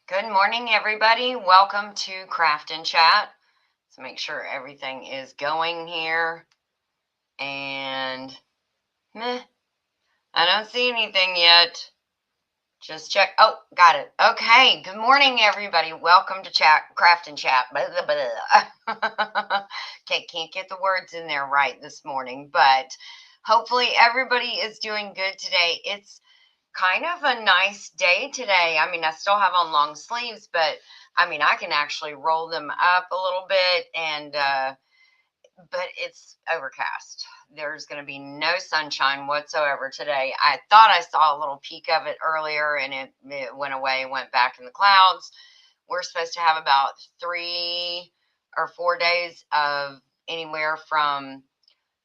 Good morning, everybody. Welcome to Craft and Chat. Let's make sure everything is going here. And meh, I don't see anything yet. Just check. Oh, got it. Okay. Good morning, everybody. Welcome to Craft and Chat. Blah, blah, blah. Okay, can't get the words in there right this morning, but hopefully everybody is doing good today. It's kind of a nice day today. I mean, I still have on long sleeves, but I mean, I can actually roll them up a little bit and but it's overcast. There's going to be no sunshine whatsoever today. I thought I saw a little peek of it earlier and it went away, went back in the clouds. We're supposed to have about 3 or 4 days of anywhere from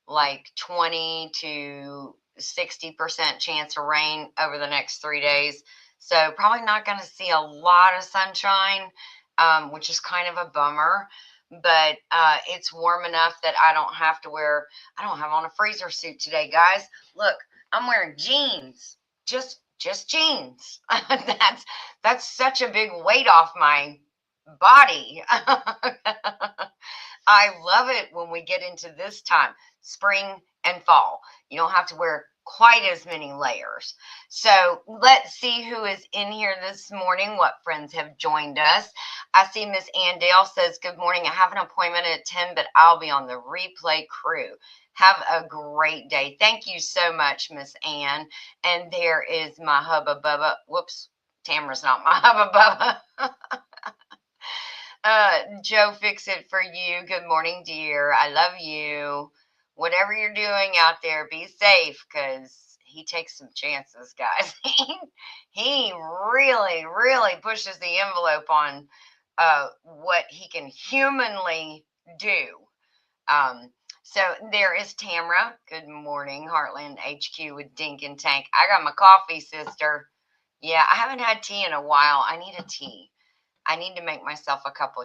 like 20 to 60% chance of rain over the next 3 days. So probably not going to see a lot of sunshine, which is kind of a bummer. But it's warm enough that I don't have to wear. I don't have on a freezer suit today, guys. Look, I'm wearing jeans, just jeans. That's such a big weight off my body. I love it when we get into this time, spring and fall. You don't have to wear quite as many layers. So let's see who is in here this morning, what friends have joined us. I see Miss Ann Dale says, good morning. I have an appointment at 10, but I'll be on the replay crew. Have a great day. Thank you so much, Miss Ann. And there is my hubba bubba. Whoops, Tamara's not my hubba bubba. Joe, fix it for you. Good morning, dear. I love you. Whatever you're doing out there, be safe because he takes some chances, guys. He really, really pushes the envelope on what he can humanly do. Um, so there is Tamara. Good morning, Heartland HQ with Dink and Tank. I got my coffee, sister. Yeah, I haven't had tea in a while. I need a tea. I need to make myself a cup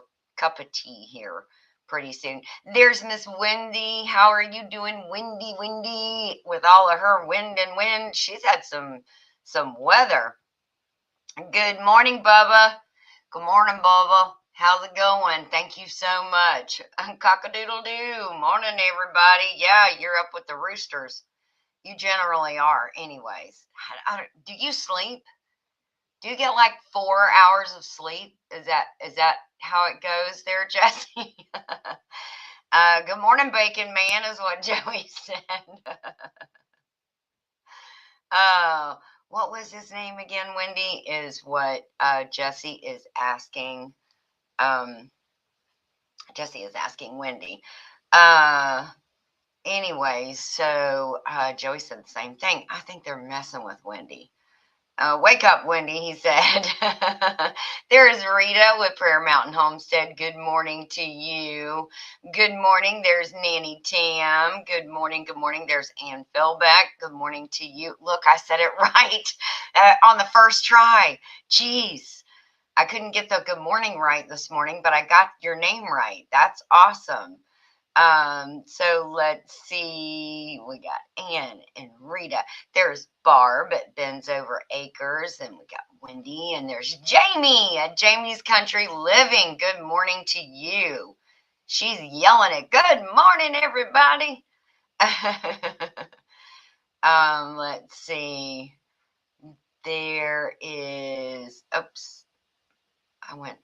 of tea here pretty soon. There's Miss Wendy. How are you doing, Wendy? With all of her wind. She's had some weather. Good morning, Bubba. Good morning, Bubba. How's it going? Thank you so much. Cock-a-doodle-doo. Morning, everybody. Yeah, you're up with the roosters. You generally are, anyways. Do you sleep? Do you get like 4 hours of sleep? Is that how it goes there, Jesse? Good morning, Bacon Man, is what Joey said. uh, what was his name again, Wendy? Is what Jesse is asking. Um, Jesse is asking Wendy. Uh, anyways, so Joey said the same thing. I think they're messing with Wendy. Wake up, Wendy, he said. There is Rita with Prayer Mountain Homestead. Good morning to you. Good morning. There's Nanny Tam. Good morning. Good morning. There's Ann Philbeck. Good morning to you. Look, I said it right on the first try. Jeez. I couldn't get the good morning right this morning, but I got your name right. That's awesome. So let's see. We got Ann and Rita. There's Barb at Ben's Over Acres, and we got Wendy, and there's Jamie at Jamie's Country Living. Good morning to you. She's yelling it. Good morning, everybody. Let's see. There is. Oops, I went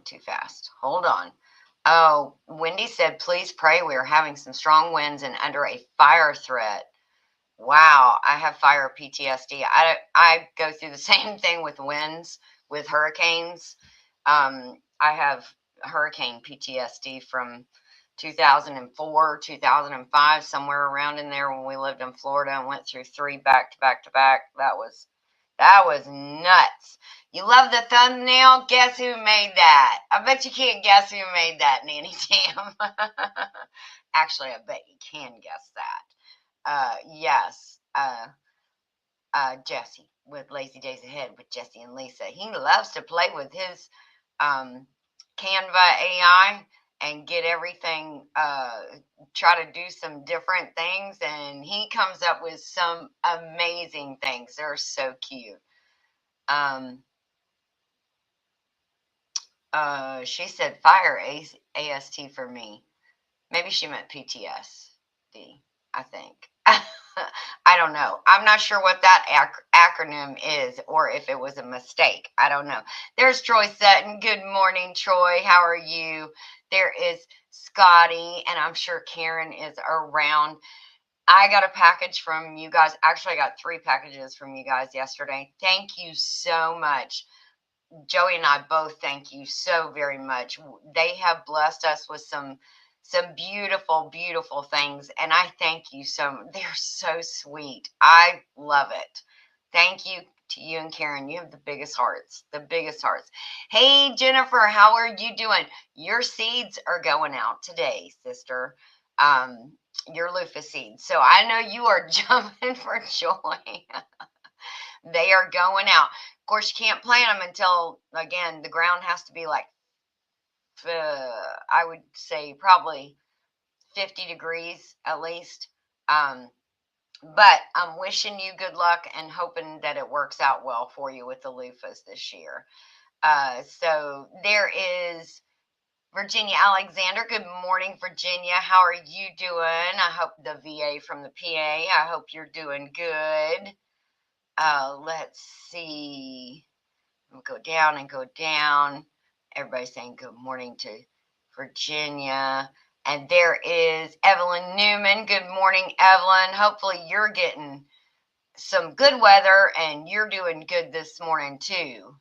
too fast. Hold on. Oh, Wendy said, please pray. We are having some strong winds and under a fire threat. Wow, I have fire PTSD. I go through the same thing with winds, with hurricanes. I have hurricane PTSD from 2004, 2005, somewhere around in there when we lived in Florida and went through three back to back to back. That was nuts. You love the thumbnail? Guess who made that? I bet you can't guess who made that, Nanny Tam. Actually, I bet you can guess that. Yes. Jesse with Lazy Days Ahead with Jesse and Lisa. He loves to play with his Canva AI and get everything, try to do some different things, and he comes up with some amazing things. They're so cute. She said fire AST for me. Maybe she meant PTSD, I think. I don't know. I'm not sure what that acronym is or if it was a mistake. I don't know. There's Troy Sutton. Good morning, Troy. How are you? There is Scotty, and I'm sure Karen is around. I got a package from you guys. Actually, I got 3 packages from you guys yesterday. Thank you so much. Joey and I both thank you so very much. They have blessed us with some beautiful, beautiful things, and I thank you so much. They're so sweet. I love it. Thank you to you and Karen. You have the biggest hearts, the biggest hearts. Hey, Jennifer, how are you doing? Your seeds are going out today, sister. Your loofah seeds. So I know you are jumping for joy. They are going out. Of course, you can't plant them until, again, the ground has to be like, I would say probably 50 degrees at least. But I'm wishing you good luck and hoping that it works out well for you with the loofahs this year. So there is Virginia Alexander. Good morning, Virginia. How are you doing? I hope the VA from the PA. I hope you're doing good. Let's see. We'll go down and go down. Everybody's saying good morning to Virginia. And there is Evelyn Newman. Good morning, Evelyn. Hopefully you're getting some good weather and you're doing good this morning too.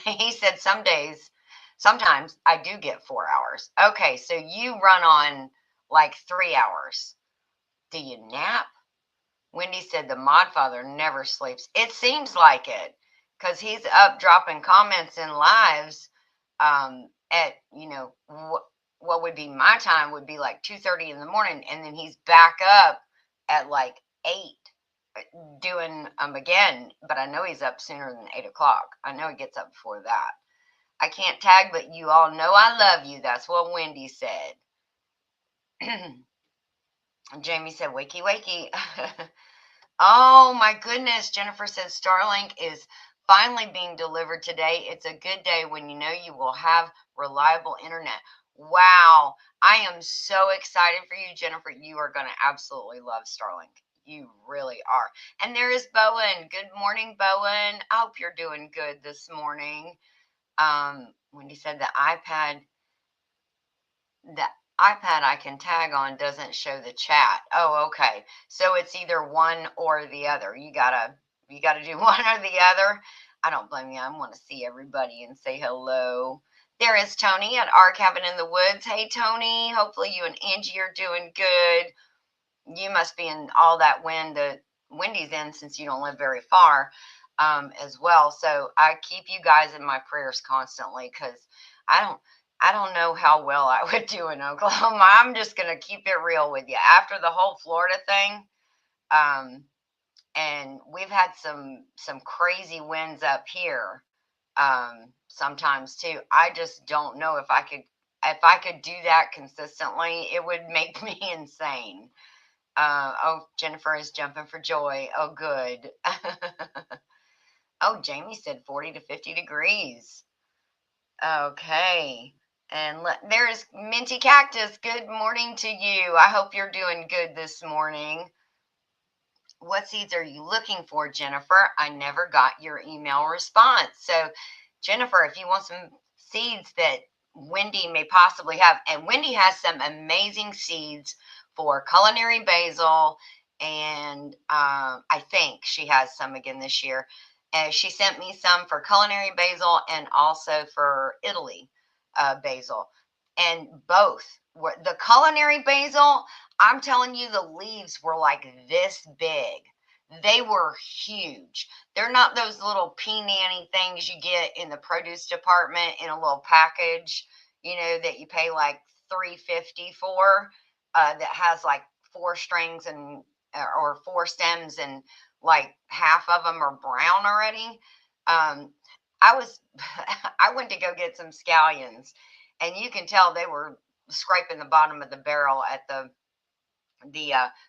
He said sometimes I do get 4 hours. Okay, so you run on like 3 hours. Do you nap? Wendy said the Modfather never sleeps. It seems like it because he's up dropping comments in lives at, what would be my time would be like 2:30 in the morning. And then he's back up at like 8 doing them again. But I know he's up sooner than 8 o'clock. I know he gets up before that. I can't tag, but you all know I love you. That's what Wendy said. Jamie said, wakey, wakey. Oh my goodness. Jennifer says Starlink is finally being delivered today. It's a good day when you know you will have reliable internet. Wow. I am so excited for you, Jennifer. You are going to absolutely love Starlink. You really are. And there is Bowen. Good morning, Bowen. I hope you're doing good this morning. Wendy said the iPad I can tag on doesn't show the chat. Oh, okay. So it's either one or the other. You gotta do one or the other. I don't blame you. I want to see everybody and say hello. There is Tony at our cabin in the woods. Hey, Tony. Hopefully you and Angie are doing good. You must be in all that wind that Wendy's in since you don't live very far as well. So I keep you guys in my prayers constantly because I don't know how well I would do in Oklahoma. I'm just going to keep it real with you. After the whole Florida thing, and we've had some crazy winds up here sometimes too. I just don't know if I could do that consistently. It would make me insane. Oh, Jennifer is jumping for joy. Oh, good. Oh, Jamie said 40 to 50 degrees. Okay. And there's Minty Cactus. Good morning to you. I hope you're doing good this morning. What seeds are you looking for, Jennifer? I never got your email response. So, Jennifer, if you want some seeds that Wendy may possibly have, and Wendy has some amazing seeds for culinary basil, and I think she has some again this year. And she sent me some for culinary basil and also for Italy basil. And both were the culinary basil. I'm telling you, the leaves were like this big. They were huge. They're not those little pea nanny things you get in the produce department in a little package, that you pay like $3.50 for, that has like 4 strings and or 4 stems and like half of them are brown already. I was I went to go get some scallions, and you can tell they were scraping the bottom of the barrel at the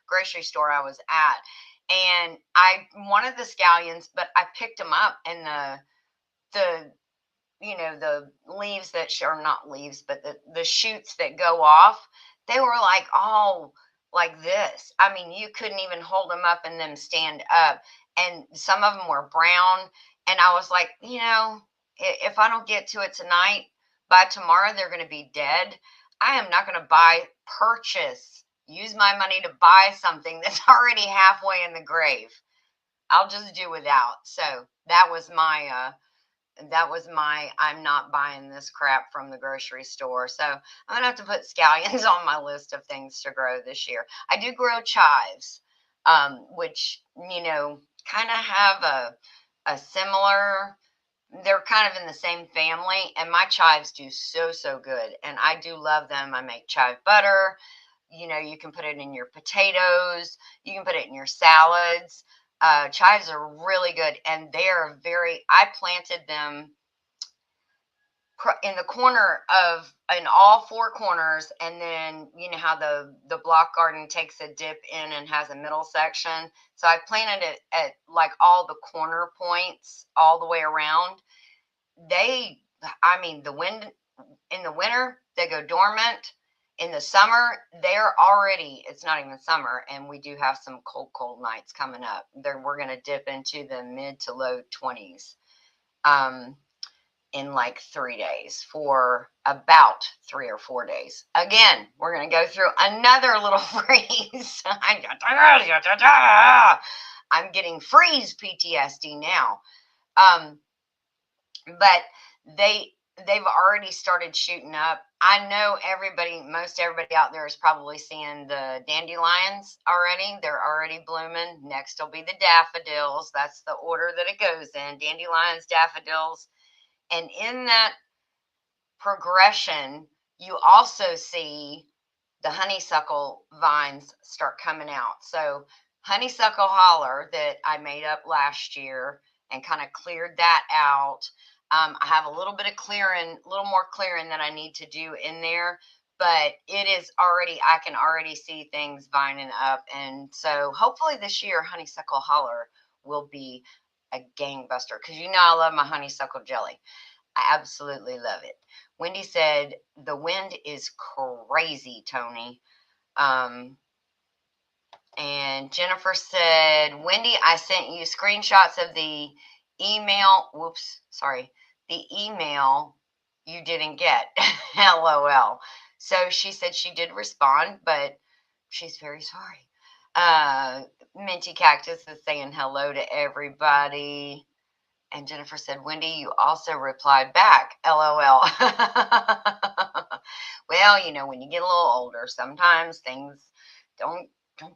grocery store I was at. And I wanted the scallions, but I picked them up, and the the leaves that are not leaves, but the shoots that go off, they were like all like this. I mean, you couldn't even hold them up and them stand up. And some of them were brown. And I was like, if I don't get to it tonight, by tomorrow they're going to be dead. I am not going to use my money to buy something that's already halfway in the grave. I'll just do without. So that was my I'm not buying this crap from the grocery store. So I'm gonna have to put scallions on my list of things to grow this year. I do grow chives, which kind of have a similar. They're kind of in the same family, and my chives do so good, and I do love them. I make chive butter. You can put it in your potatoes. You can put it in your salads. Chives are really good, and I planted them in all four corners, and then you know how the block garden takes a dip in and has a middle section. So I planted it at like all the corner points all the way around. The wind in the winter they go dormant. In the summer, it's not even summer, and we do have some cold nights coming up. We're going to dip into the mid to low 20s in like 3 days for about 3 or 4 days. Again, we're going to go through another little freeze. I'm getting freeze PTSD now. But they've already started shooting up. I know most everybody out there is probably seeing the dandelions already. They're already blooming. Next will be the daffodils. That's the order that it goes in: dandelions, daffodils. And in that progression, you also see the honeysuckle vines start coming out. So honeysuckle holler that I made up last year and kind of cleared that out. I have a little more clearing that I need to do in there, but I can already see things vining up. And so hopefully this year, honeysuckle holler will be a gangbuster, because I love my honeysuckle jelly. I absolutely love it. Wendy said, the wind is crazy, Tony. And Jennifer said, Wendy, I sent you screenshots of the email. Whoops, sorry. The email you didn't get. LOL. So she said she did respond, but she's very sorry. Minty Cactus is saying hello to everybody. And Jennifer said, Wendy, you also replied back, LOL. Well, when you get a little older, sometimes things don't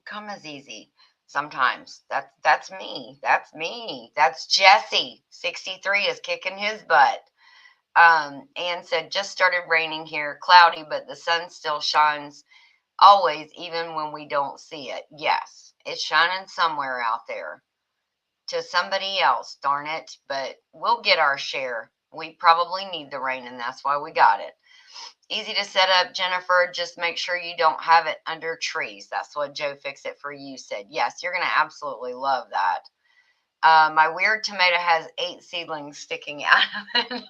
come as easy. Sometimes that's me. That's me. That's Jesse. 63 is kicking his butt. Anne said, just started raining here, cloudy, but the sun still shines always, even when we don't see it. Yes, it's shining somewhere out there to somebody else, darn it, but we'll get our share. We probably need the rain, and that's why we got it. Easy to set up, Jennifer. Just make sure you don't have it under trees. That's what Joe Fix It For You said. Yes, you're going to absolutely love that. My weird tomato has 8 seedlings sticking out of it.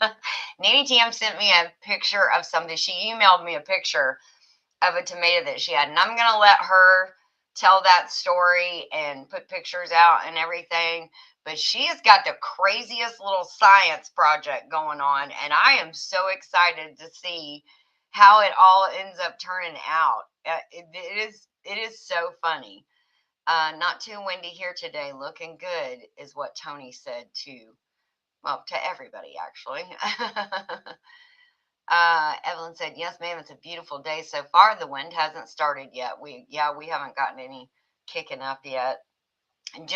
Nanny Tam sent me a picture of something. She emailed me a picture of a tomato that she had, and I'm going to let her tell that story and put pictures out and everything. But she has got the craziest little science project going on, and I am so excited to see how it all ends up turning out. It is so funny. Not too windy here today. Looking good is what Tony said to everybody, actually. Evelyn said, yes, ma'am, it's a beautiful day so far. The wind hasn't started yet. We haven't gotten any kicking up yet. And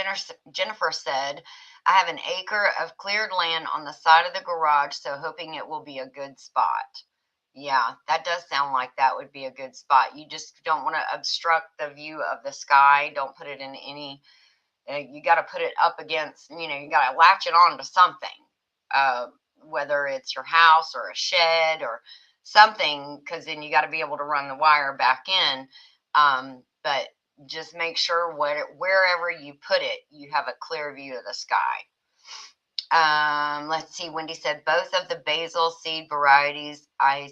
Jennifer said, I have an acre of cleared land on the side of the garage, so hoping it will be a good spot. Yeah, that does sound like that would be a good spot. You just don't want to obstruct the view of the sky. Don't put it in any, you got to put it up against, you got to latch it on to something, whether it's your house or a shed or something, because then you got to be able to run the wire back in. But just make sure wherever you put it, you have a clear view of the sky. Let's see. Wendy said both of the basil seed varieties I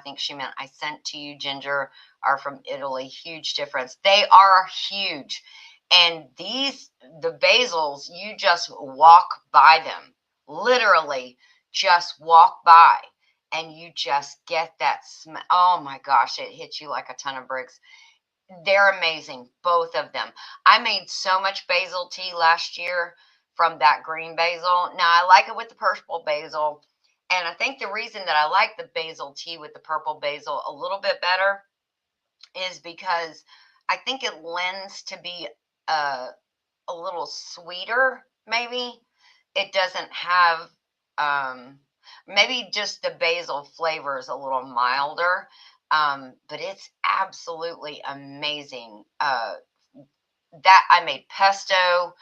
think she meant I sent to you, Ginger, are from Italy. Huge difference. They are huge. And the basils, you just walk by them. Literally just walk by and you just get that smell. Oh my gosh, it hits you like a ton of bricks. They're amazing, both of them. I made so much basil tea last year from that green basil. Now, I like it with the purple basil. And I think the reason that I like the basil tea with the purple basil a little bit better is because I think it lends to be a, a little sweeter, maybe. It doesn't have, um, maybe just the basil flavor is a little milder, but it's absolutely amazing. That I made pesto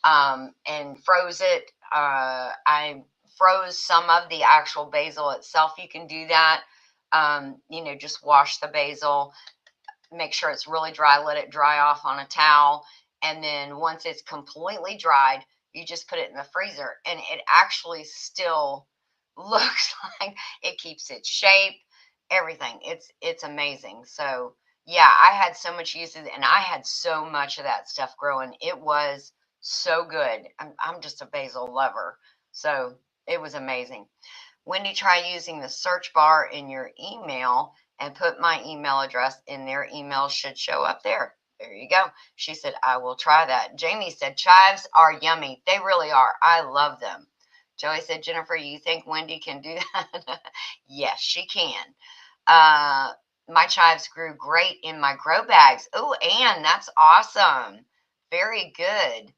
and froze it. I froze some of the actual basil itself. You can do that. Just wash the basil, make sure it's really dry, let it dry off on a towel. And then once it's completely dried, you just put it in the freezer and it actually still looks like it keeps its shape, everything. It's amazing. So yeah, I had so much use of it and I had so much of that stuff growing. It was so good. I'm just a basil lover. So it was amazing. Wendy, try using the search bar in your email and put my email address in there. Email should show up there. There you go. She said, I will try that. Jamie said, chives are yummy. They really are. I love them. Joey said, Jennifer, you think Wendy can do that? Yes, she can. My chives grew great in my grow bags. Oh, Anne, that's awesome. Very good.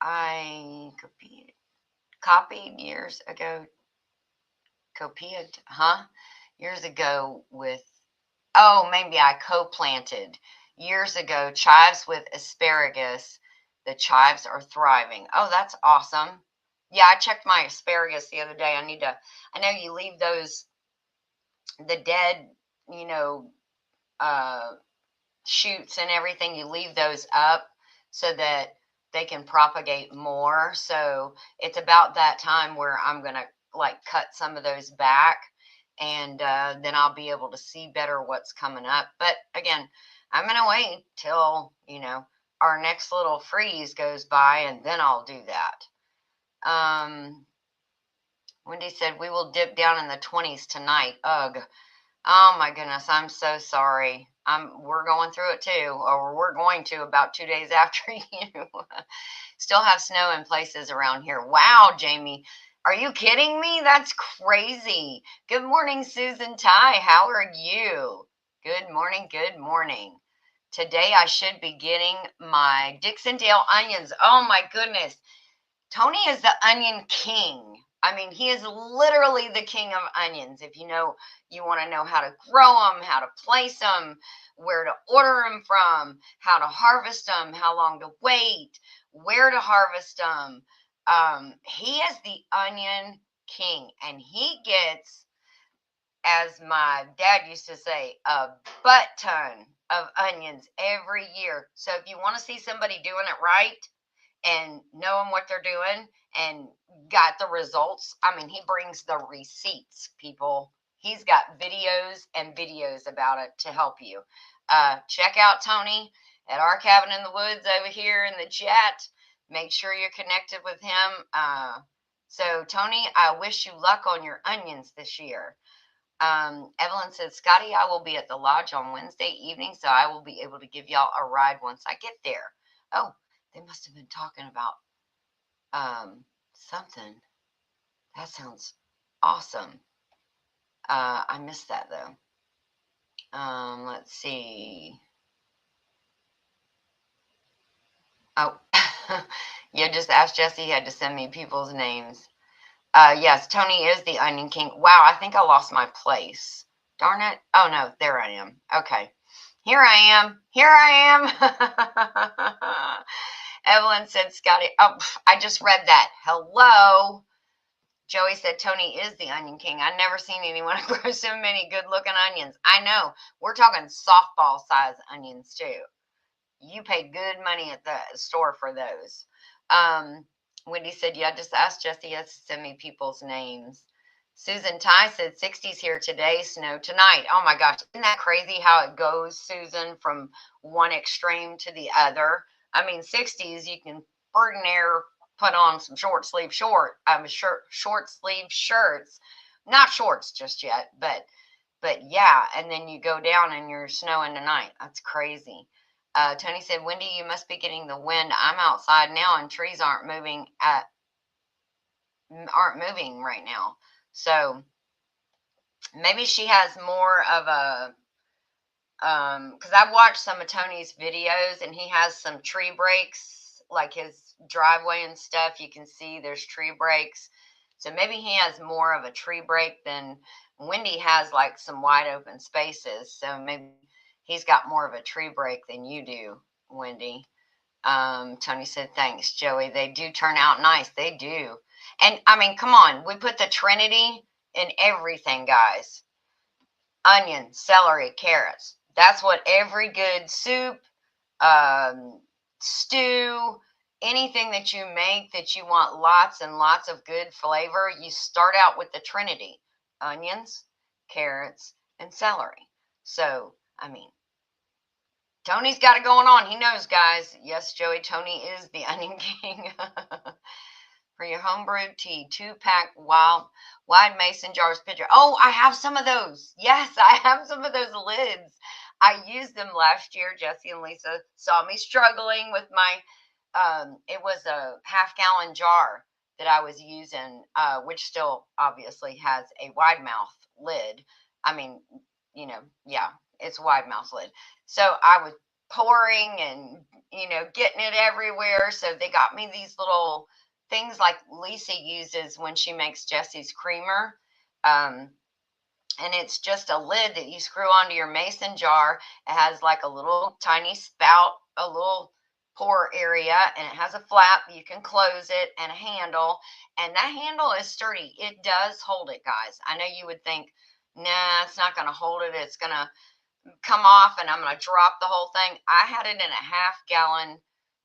I copied years ago. Copied, huh? Years ago with, oh, maybe I co-planted years ago chives with asparagus. The chives are thriving. Oh, that's awesome. Yeah, I checked my asparagus the other day. I know you leave those, the dead, you know, uh, shoots and everything, you leave those up so that they can propagate more. So it's about that time where I'm going to like cut some of those back and then I'll be able to see better what's coming up. But again, I'm going to wait till, our next little freeze goes by and then I'll do that. Wendy said, we will dip down in the 20s tonight. Ugh. Oh my goodness, I'm so sorry. We're going through it too, or we're going to about 2 days after you. Still have snow in places around here. Wow, Jamie, are you kidding me? That's crazy. Good morning, Susan Ty. How are you? Good morning, good morning. Today I should be getting my Dixondale onions. Oh my goodness. Tony is the onion king. I mean, he is literally the king of onions. If you want to know how to grow them, how to place them, where to order them from, how to harvest them, how long to wait, where to harvest them. He is the onion king, and he gets, as my dad used to say, a butt ton of onions every year. So if you want to see somebody doing it right, and knowing what they're doing and got the results. I mean, he brings the receipts, people. He's got videos and videos about it to help you. Check out Tony at our cabin in the woods over here in the chat. Make sure you're connected with him. So, Tony, I wish you luck on your onions this year. Evelyn said, Scotty, I will be at the lodge on Wednesday evening, so I will be able to give y'all a ride once I get there. Oh, they must have been talking about something. That sounds awesome. I missed that though. Let's see. Oh, yeah, just asked Jesse. He had to send me people's names. Yes, Tony is the Onion King. Wow, I think I lost my place. Darn it. Oh no, there I am. Okay. Here I am. Here I am. Evelyn said, Scotty. Oh, I just read that. Hello. Joey said, Tony is the Onion King. I've never seen anyone grow so many good looking onions. I know. We're talking softball size onions too. You paid good money at the store for those. Wendy said, yeah, just ask Jesse to send me people's names. Susan Ty said 60s here today, snow tonight. Oh my gosh, isn't that crazy how it goes, Susan, from one extreme to the other? I mean, 60s, you can burden air, put on some short sleeve shirts, not shorts just yet, but yeah, and then you go down and you're snowing tonight. That's crazy. Tony said, Wendy, you must be getting the wind. I'm outside now and trees aren't moving right now. So maybe she has more of a because I've watched some of Tony's videos and he has some tree breaks, like his driveway and stuff. You can see there's tree breaks. So maybe he has more of a tree break than Wendy has, like some wide open spaces. So maybe he's got more of a tree break than you do, Wendy. Tony said, thanks, Joey. They do turn out nice. They do. And I mean, come on. We put the Trinity in everything, guys. Onion, celery, carrots. That's what every good soup, stew, anything that you make that you want lots and lots of good flavor, you start out with the Trinity: onions, carrots, and celery. So, I mean, Tony's got it going on. He knows, guys. Yes, Joey, Tony is the Onion King. For your homebrewed tea, 2-pack wide mason jars pitcher. Oh, I have some of those. Yes, I have some of those lids. I used them last year. Jesse and Lisa saw me struggling with my, it was a half-gallon jar that I was using, which still obviously has a wide mouth lid. I mean, yeah, it's a wide mouth lid. So I was pouring and, getting it everywhere. So they got me these little things like Lisa uses when she makes Jesse's creamer. And it's just a lid that you screw onto your mason jar. It has like a little tiny spout, a little pour area, and it has a flap. You can close it and a handle. And that handle is sturdy. It does hold it, guys. I know you would think, nah, it's not going to hold it. It's going to come off and I'm going to drop the whole thing. I had it in a half-gallon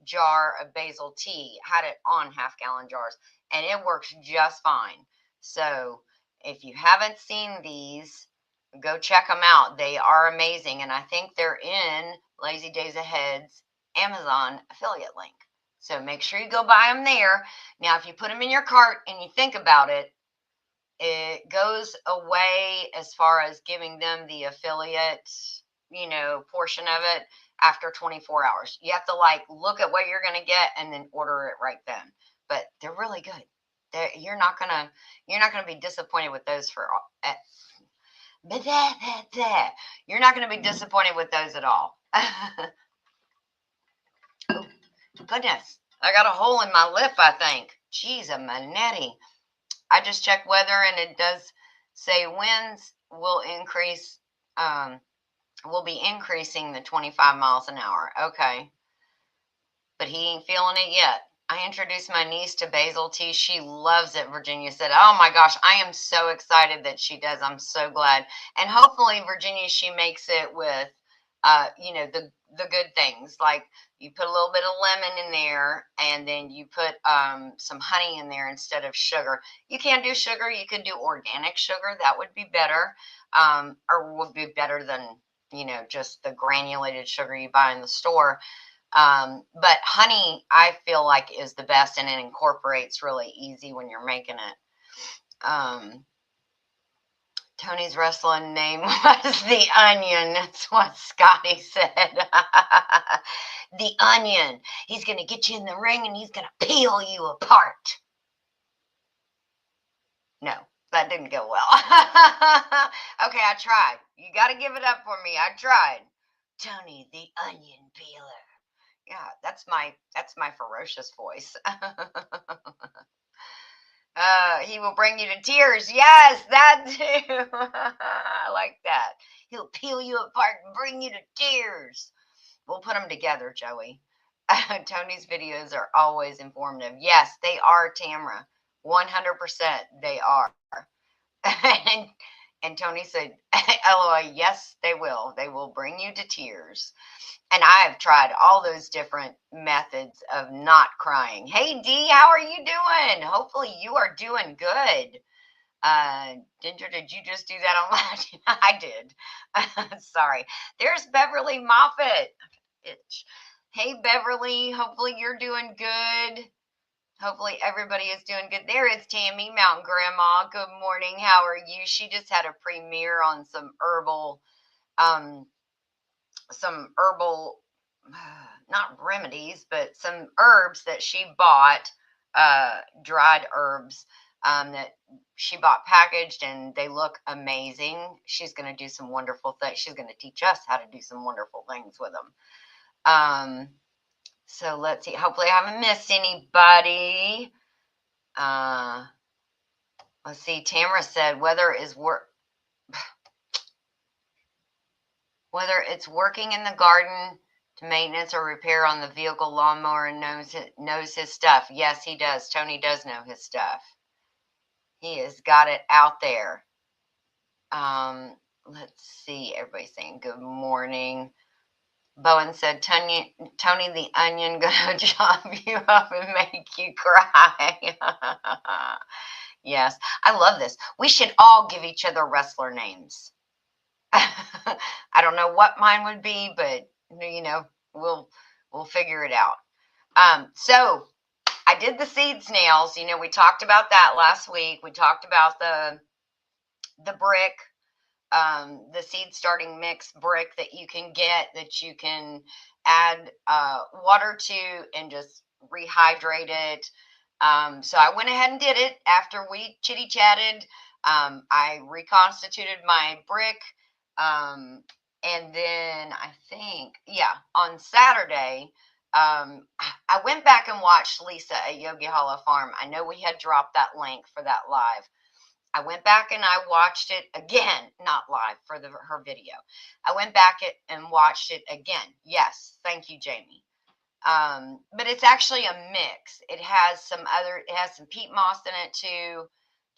jar of basil tea, had it on half-gallon jars, and it works just fine. So if you haven't seen these, go check them out. They are amazing, and I think they're in Lazy Days Ahead's Amazon affiliate link. So make sure you go buy them there. Now, if you put them in your cart and you think about it, it goes away as far as giving them the affiliate, portion of it after 24 hours. You have to look at what you're going to get and then order it right then. But they're really good. You're not gonna be disappointed with those you're not gonna be disappointed with those at all. Oh, goodness, I got a hole in my lip, I think. Jeez, a manetti. I just checked weather and it does say winds will increase, will be increasing the 25 miles an hour. Okay. But he ain't feeling it yet. I introduced my niece to basil tea. She loves it, Virginia said. Oh my gosh, I am so excited that she does. I'm so glad. And hopefully, Virginia, she makes it with, the good things. Like you put a little bit of lemon in there and then you put some honey in there instead of sugar. You can do sugar. You could do organic sugar. That would be better, or would be better than, just the granulated sugar you buy in the store. But honey, I feel like is the best and it incorporates really easy when you're making it. Tony's wrestling name was the Onion. That's what Scotty said. The Onion. He's going to get you in the ring and he's going to peel you apart. No, that didn't go well. Okay, I tried. You got to give it up for me. I tried. Tony, the Onion peeler. Yeah, that's my ferocious voice. He will bring you to tears. Yes, that too. I like that. He'll peel you apart and bring you to tears. We'll put them together, Joey. Tony's videos are always informative. Yes, they are, Tamra. 100% they are. And And Tony said, LOL, yes, they will. They will bring you to tears. And I have tried all those different methods of not crying. Hey, Dee, how are you doing? Hopefully you are doing good. Ginger, did you just do that online? I did. Sorry. There's Beverly Moffat. Bitch. Hey, Beverly. Hopefully you're doing good. Hopefully everybody is doing good. There is Tammy, Mountain Grandma. Good morning. How are you? She just had a premiere on some herbal, some herbal, not remedies, but some herbs that she bought, dried herbs that she bought packaged, and they look amazing. She's going to do some wonderful things. She's going to teach us how to do some wonderful things with them. So let's see. Hopefully I haven't missed anybody. Let's see. Tamara said whether it's working in the garden to maintenance or repair on the vehicle lawnmower and knows his stuff. Yes, he does. Tony does know his stuff. He has got it out there. Let's see. Everybody's saying good morning. Bowen said, Tony the Onion gonna chop you up and make you cry. Yes, I love this. We should all give each other wrestler names. I don't know what mine would be, but we'll figure it out. So I did the seed snails. We talked about that last week. We talked about the brick, the seed starting mix brick that you can get, that you can add water to and just rehydrate it. So I went ahead and did it after we chitty chatted. I reconstituted my brick. And then I think, on Saturday, I went back and watched Lisa at Yogi Hollow Farm. I know we had dropped that link for that live. I went back and I watched it again, not live for her video. I went back and watched it again. Yes, thank you, Jamie. But it's actually a mix. It has some peat moss in it too.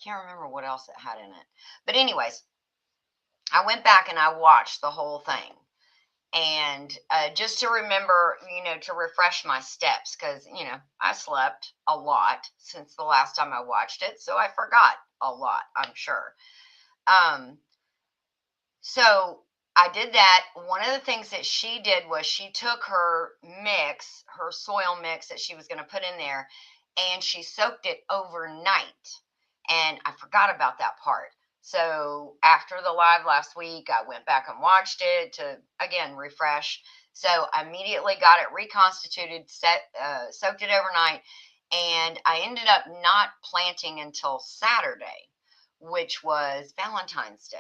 Can't remember what else it had in it. But anyways, I went back and I watched the whole thing. And just to remember, to refresh my steps, because, I slept a lot since the last time I watched it. So I forgot a lot, I'm sure. So I did that. One of the things that she did was she took her soil mix that she was going to put in there, and she soaked it overnight. And I forgot about that part. So after the live last week, I went back and watched it to, again, refresh. So I immediately got it reconstituted, soaked it overnight, and I ended up not planting until Saturday, which was Valentine's Day.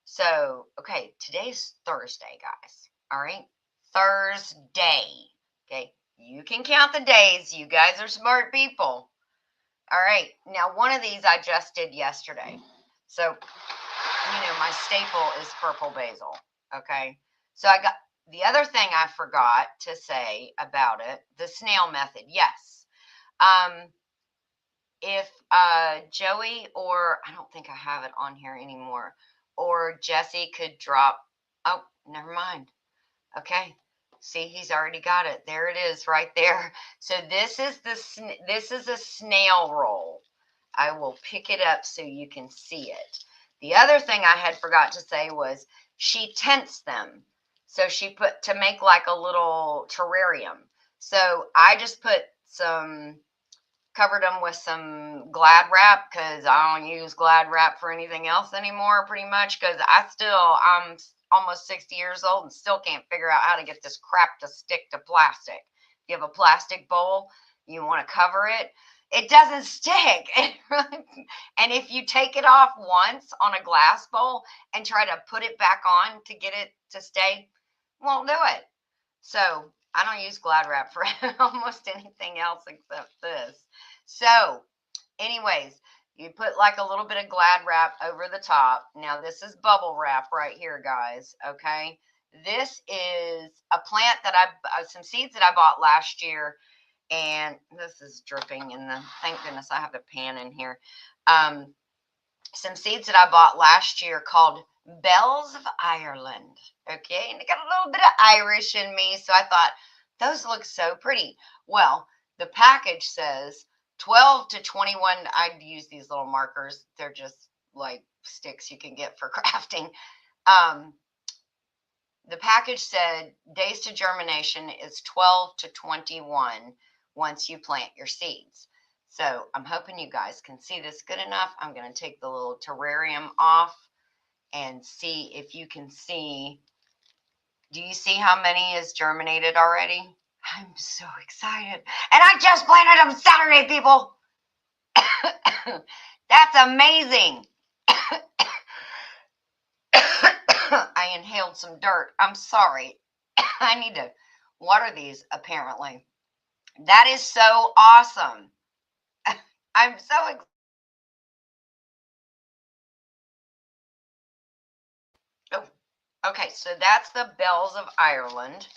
So, okay, today's Thursday, guys. All right, Thursday. Okay, you can count the days. You guys are smart people. All right, now one of these I just did yesterday. So, my staple is purple basil. Okay, so I got the other thing I forgot to say about it, the snail method. Yes. If Joey, or I don't think I have it on here anymore, or Jesse could drop. Oh, never mind. Okay. See, he's already got it. There it is right there. So this is a snail roll. I will pick it up so you can see it. The other thing I had forgot to say was she tents them. So she put to make like a little terrarium. So I just covered them with some Glad wrap, because I don't use Glad wrap for anything else anymore, pretty much, because I'm almost 60 years old and still can't figure out how to get this crap to stick to plastic. If you have a plastic bowl, you want to cover it, it doesn't stick. And if you take it off once on a glass bowl and try to put it back on to get it to stay, won't do it. So I don't use Glad wrap for almost anything else except this. So anyways, you put like a little bit of Glad wrap over the top. Now this is bubble wrap right here, guys. Okay. This is a plant that some seeds that I bought last year, and this is dripping in thank goodness I have the pan in here. some seeds that I bought last year called Bells of Ireland. Okay, and they got a little bit of Irish in me, so I thought those look so pretty. Well, the package says 12 to 21. I'd use these little markers. They're just like sticks you can get for crafting. Um, the package said days to germination is 12 to 21 once you plant your seeds. So I'm hoping you guys can see this good enough. I'm going to take the little terrarium off and see if you can see. Do you see how many is germinated already? I'm so excited. And I just planted them Saturday, people. That's amazing. I inhaled some dirt. I'm sorry. I need to water these, apparently. That is so awesome. I'm so excited. Oh, okay, so that's the Bells of Ireland.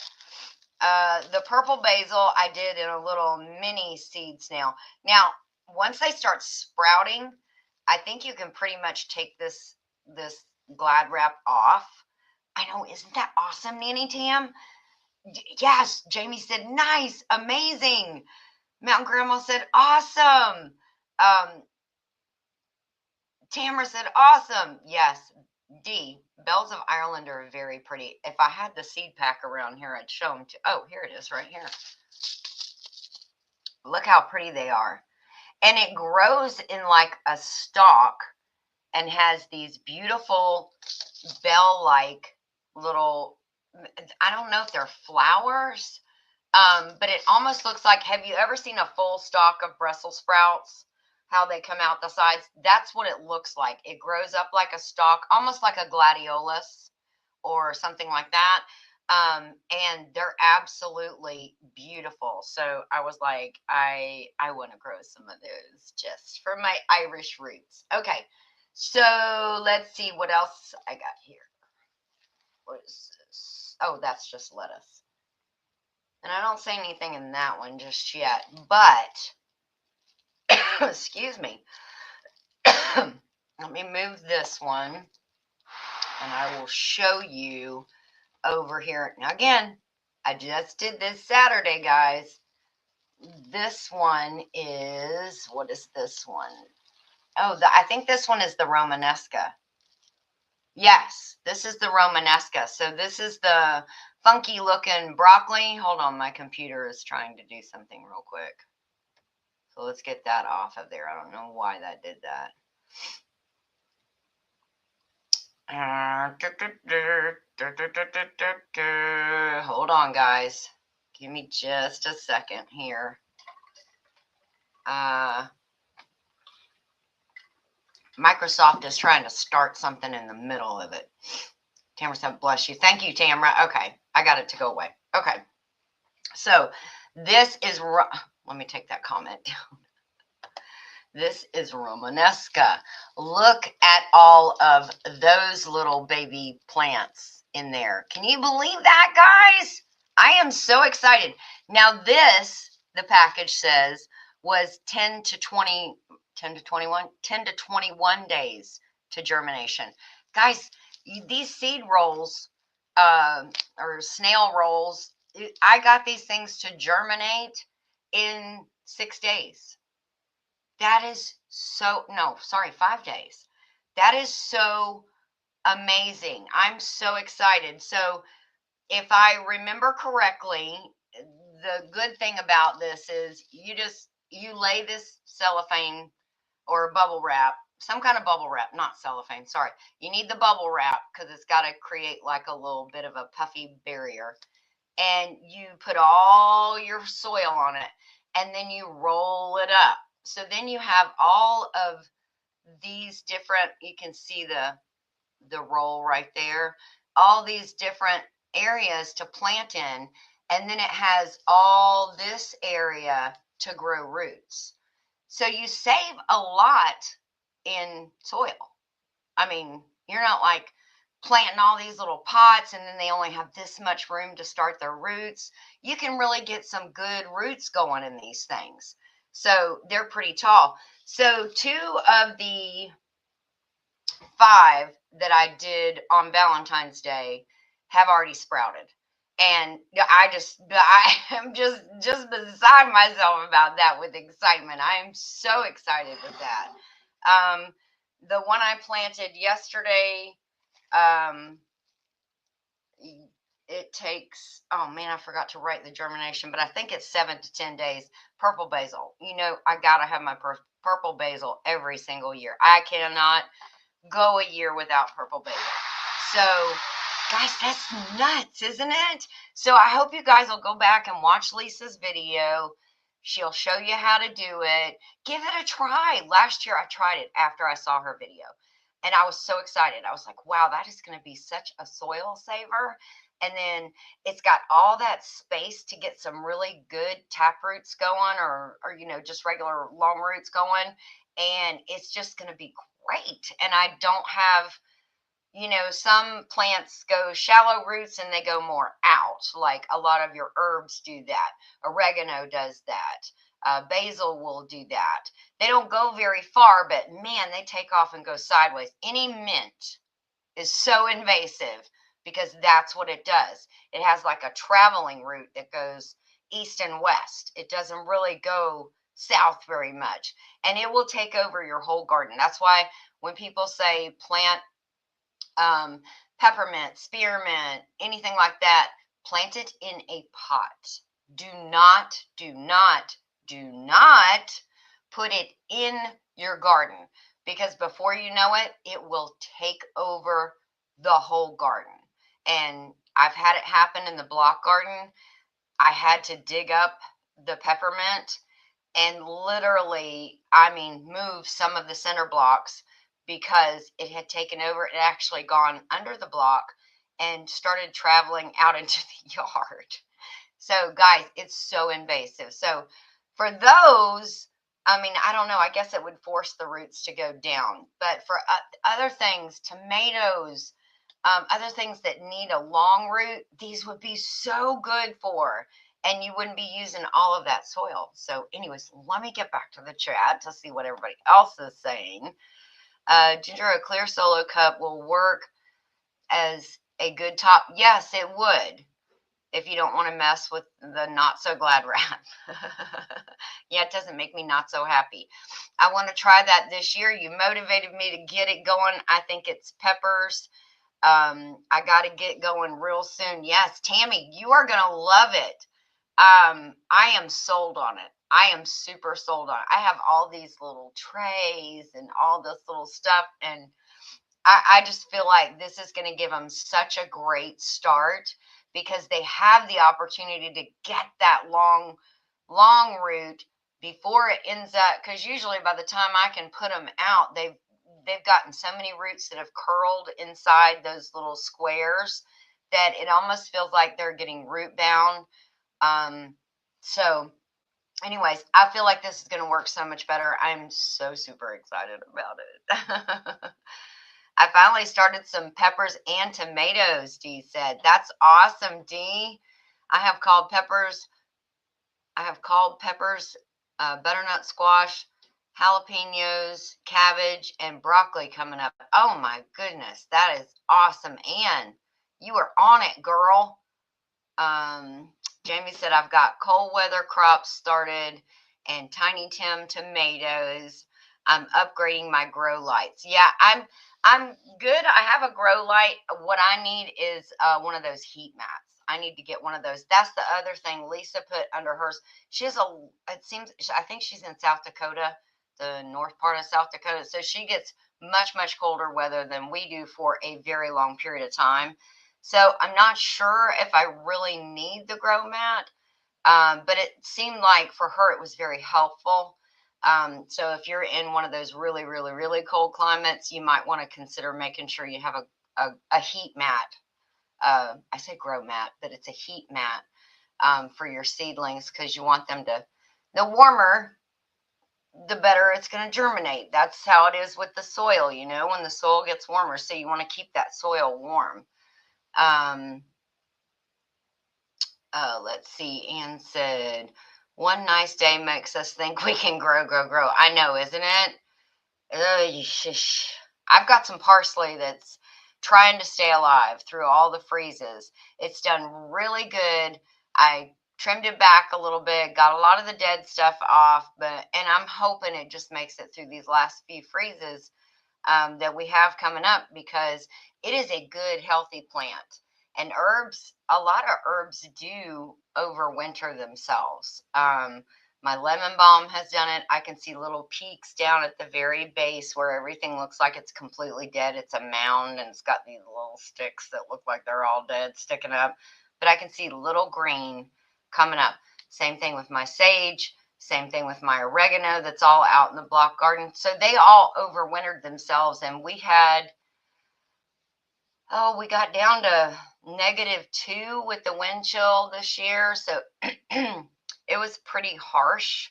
The purple basil I did in a little mini seed snail. Now, once they start sprouting, I think you can pretty much take this Glad wrap off. I know, isn't that awesome, Nanny Tam? Yes, Jamie said nice, amazing. Mountain Grandma said awesome. Tamara said awesome. Yes, D. Bells of Ireland are very pretty. If I had the seed pack around here, I'd show them to. Oh, here it is right here. Look how pretty they are. And it grows in like a stalk and has these beautiful bell-like little, I don't know if they're flowers, but it almost looks like, have you ever seen a full stalk of Brussels sprouts? How they come out the sides? That's what it looks like. It grows up like a stalk, almost like a gladiolus or something like that. And they're absolutely beautiful. So I was like, I want to grow some of those just for my Irish roots. Okay, so let's see what else I got here. What is this? Oh, that's just lettuce. And I don't say anything in that one just yet, but excuse me. Let me move this one and I will show you over here. Now again, I just did this Saturday, guys. This one is, what is this one? Oh, I think this one is the Romanesca. Yes, this is the Romanesca. So this is the funky looking broccoli. Hold on, my computer is trying to do something real quick. So let's get that off of there. I don't know why that did that. Hold on, guys. Give me just a second here. Microsoft is trying to start something in the middle of it. Tamara said, bless you. Thank you, Tamara. Okay, I got it to go away. Okay, so this is, let me take that comment down. This is Romanesca. Look at all of those little baby plants in there. Can you believe that, guys? I am so excited. Now this, the package says, was 10 to 21 days to germination. Guys, these seed rolls or snail rolls, I got these things to germinate in 6 days. That is so, no, sorry, 5 days. That is so amazing. I'm so excited. So if I remember correctly, the good thing about this is you lay this cellophane or bubble wrap, some kind of bubble wrap, not cellophane, sorry. You need the bubble wrap because it's got to create like a little bit of a puffy barrier. And you put all your soil on it and then you roll it up. So then you have all of these different, you can see the roll right there, all these different areas to plant in, and then it has all this area to grow roots. So you save a lot in soil. I mean, you're not like planting all these little pots and then they only have this much room to start their roots. You can really get some good roots going in these things. So they're pretty tall. So two of the 5 that I did on Valentine's Day have already sprouted. And I am just beside myself about that with excitement. I am so excited with that. The one I planted yesterday, um, it takes, oh man, I forgot to write the germination, but I think it's 7 to 10 days. Purple basil. I gotta have my purple basil every single year. I cannot go a year without purple basil. So, guys, that's nuts, isn't it? So I hope you guys will go back and watch Lisa's video. She'll show you how to do it. Give it a try. Last year I tried it after I saw her video. And I was so excited. I was like, wow, that is going to be such a soil saver. And then it's got all that space to get some really good tap roots going, or just regular long roots going. And it's just going to be great. And I don't have, some plants go shallow roots and they go more out, like a lot of your herbs do that. Oregano does that. Basil will do that. They don't go very far, but man, they take off and go sideways. Any mint is so invasive because that's what it does. It has like a traveling route that goes east and west. It doesn't really go south very much, and it will take over your whole garden. That's why when people say plant peppermint, spearmint, anything like that, plant it in a pot. Do not, do not, do not put it in your garden, because before you know it, it will take over the whole garden. And I've had it happen in the block garden. I had to dig up the peppermint and literally, I mean, move some of the center blocks because it had taken over. It actually gone under the block and started traveling out into the yard. So, guys, it's so invasive. So, for those, I mean, I don't know. I guess it would force the roots to go down. But for other things, tomatoes, other things that need a long root, these would be so good for. And you wouldn't be using all of that soil. So, anyways, let me get back to the chat to see what everybody else is saying. Ginger, a clear solo cup will work as a good top. Yes, it would, if you don't want to mess with the not so glad wrap. Yeah, it doesn't make me not so happy. I want to try that this year. You motivated me to get it going. I think it's peppers. I got to get going real soon. Yes, Tammy, you are going to love it. I am sold on it. I am super sold on it. I have all these little trays and all this little stuff, and I just feel like this is going to give them such a great start because they have the opportunity to get that long root before it ends up. Because usually by the time I can put them out, they've gotten so many roots that have curled inside those little squares that it almost feels like they're getting root bound. So anyways, I feel like this is going to work so much better. I'm so super excited about it. I finally started some peppers and tomatoes, Dee said. That's awesome, Dee. I have called peppers, butternut squash, jalapenos, cabbage, and broccoli coming up. Oh my goodness, that is awesome. Ann, you are on it, girl. Jamie said, I've got cold weather crops started and Tiny Tim tomatoes. I'm upgrading my grow lights. Yeah, I'm good. I have a grow light. What I need is one of those heat mats. I need to get one of those. That's the other thing Lisa put under hers. She has I think she's in South Dakota, the north part of South Dakota. So she gets much, much colder weather than we do for a very long period of time. So I'm not sure if I really need the grow mat, but it seemed like for her it was very helpful. So if you're in one of those really, really, really cold climates, you might want to consider making sure you have a heat mat. I say grow mat, but it's a heat mat for your seedlings because you want them to, the warmer, the better it's going to germinate. That's how it is with the soil, when the soil gets warmer. So you want to keep that soil warm. Let's see. Ann said, one nice day makes us think we can grow. I know, isn't it? I've got some parsley that's trying to stay alive through all the freezes. It's done really good. I trimmed it back a little bit, got a lot of the dead stuff off, and I'm hoping it just makes it through these last few freezes that we have coming up, because it is a good, healthy plant. And herbs, a lot of herbs do overwinter themselves. My lemon balm has done it. I can see little peaks down at the very base where everything looks like it's completely dead. It's a mound and it's got these little sticks that look like they're all dead sticking up. But I can see little green coming up. Same thing with my sage. Same thing with my oregano that's all out in the block garden. So they all overwintered themselves. And we got down to -2 with the wind chill this year. So it was pretty harsh.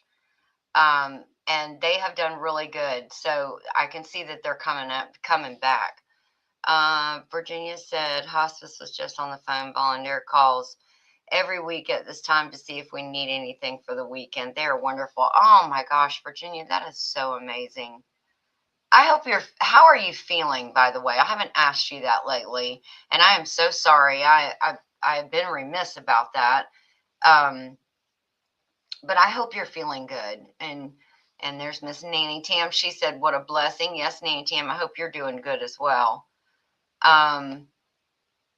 And they have done really good. So I can see that they're coming back. Virginia said hospice was just on the phone, volunteer calls every week at this time to see if we need anything for the weekend. They're wonderful. Oh my gosh, Virginia, that is so amazing. How are you feeling, by the way? I haven't asked you that lately, and I am so sorry. I've been remiss about that. But I hope you're feeling good. And there's Miss Nanny Tam. She said, what a blessing. Yes, Nanny Tam, I hope you're doing good as well.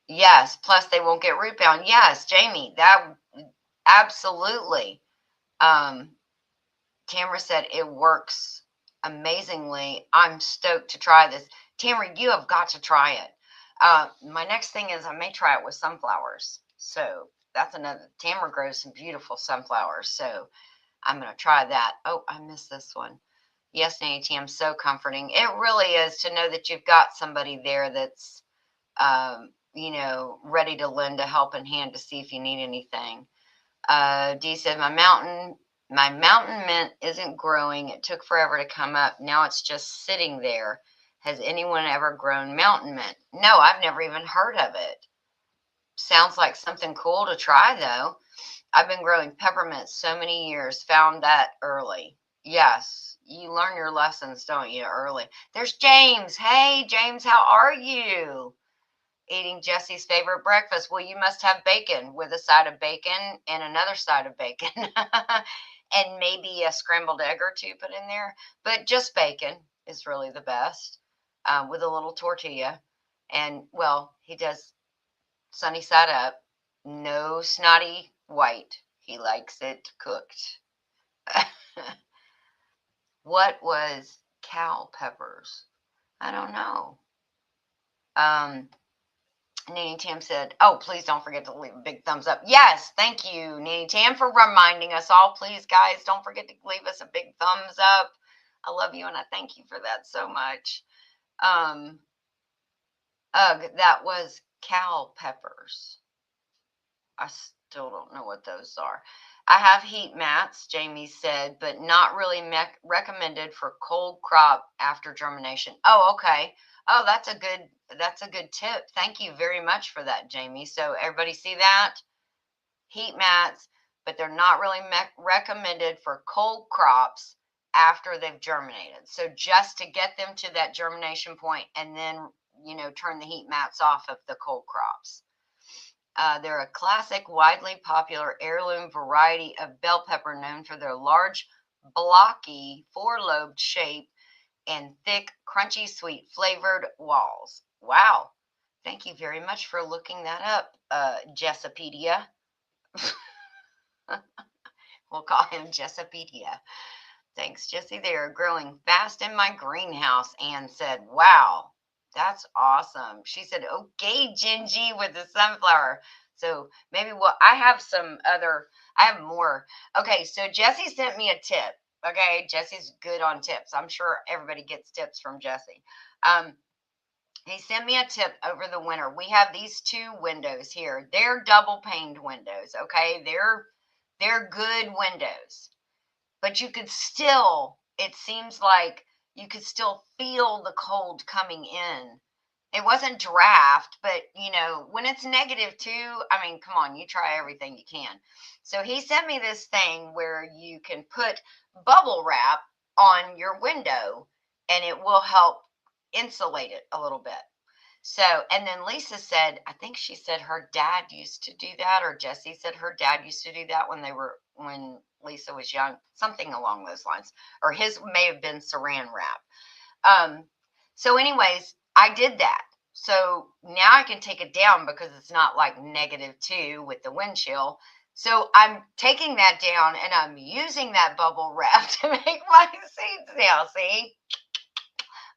Yes, plus they won't get root bound. Yes, Jamie, that absolutely. Tamara said it works amazingly. I'm stoked to try this. Tamara, you have got to try it. My next thing is I may try it with sunflowers. So that's another. Tamara grows some beautiful sunflowers. So I'm going to try that. Oh, I missed this one. Yes, Nanny Tam, so comforting. It really is to know that you've got somebody there that's, ready to lend a helping hand to see if you need anything. Dee said, my mountain mint isn't growing. It took forever to come up. Now it's just sitting there. Has anyone ever grown mountain mint? No, I've never even heard of it. Sounds like something cool to try, though. I've been growing peppermint so many years, found that early. Yes, you learn your lessons, don't you, early. There's James. Hey, James, how are you? Eating Jesse's favorite breakfast. Well, you must have bacon with a side of bacon and another side of bacon. And maybe a scrambled egg or two put in there. But just bacon is really the best, with a little tortilla. And, well, he does sunny side up. No snotty white. He likes it cooked. What was cow peppers? I don't know. Nanny Tam said, oh, please don't forget to leave a big thumbs up. Yes, thank you, Nanny Tam, for reminding us all. Please, guys, don't forget to leave us a big thumbs up. I love you, and I thank you for that so much. That was cow peppers. I still don't know what those are. I have heat mats, Jamie said, but not really recommended for cold crop after germination. Oh, okay. Oh, that's a good tip. Thank you very much for that, Jamie. So everybody see that? Heat mats, but they're not really recommended for cold crops after they've germinated. So just to get them to that germination point and then, turn the heat mats off of the cold crops. They're a classic, widely popular heirloom variety of bell pepper known for their large, blocky, four-lobed shape and thick, crunchy, sweet flavored walls. Wow. Thank you very much for looking that up, Jessopedia. We'll call him Jessopedia. Thanks, Jesse. They are growing fast in my greenhouse. Anne said, wow, that's awesome. She said, okay, Gingy, with the sunflower. So maybe I have more. Okay, so Jesse sent me a tip. Okay, Jesse's good on tips. I'm sure everybody gets tips from Jesse. He sent me a tip over the winter. We have these two windows here. They're double paned windows. Okay, they're good windows. But it seems like you could still feel the cold coming in. It wasn't draft, but when it's -2, I mean, come on, you try everything you can. So he sent me this thing where you can put bubble wrap on your window and it will help insulate it a little bit. So, and then Lisa said, I think she said her dad used to do that, or Jesse said her dad used to do that when Lisa was young, something along those lines, or his may have been saran wrap. Um, so, anyways, I did that. So now I can take it down because it's not like -2 with the wind chill. So I'm taking that down and I'm using that bubble wrap to make my seeds now. See,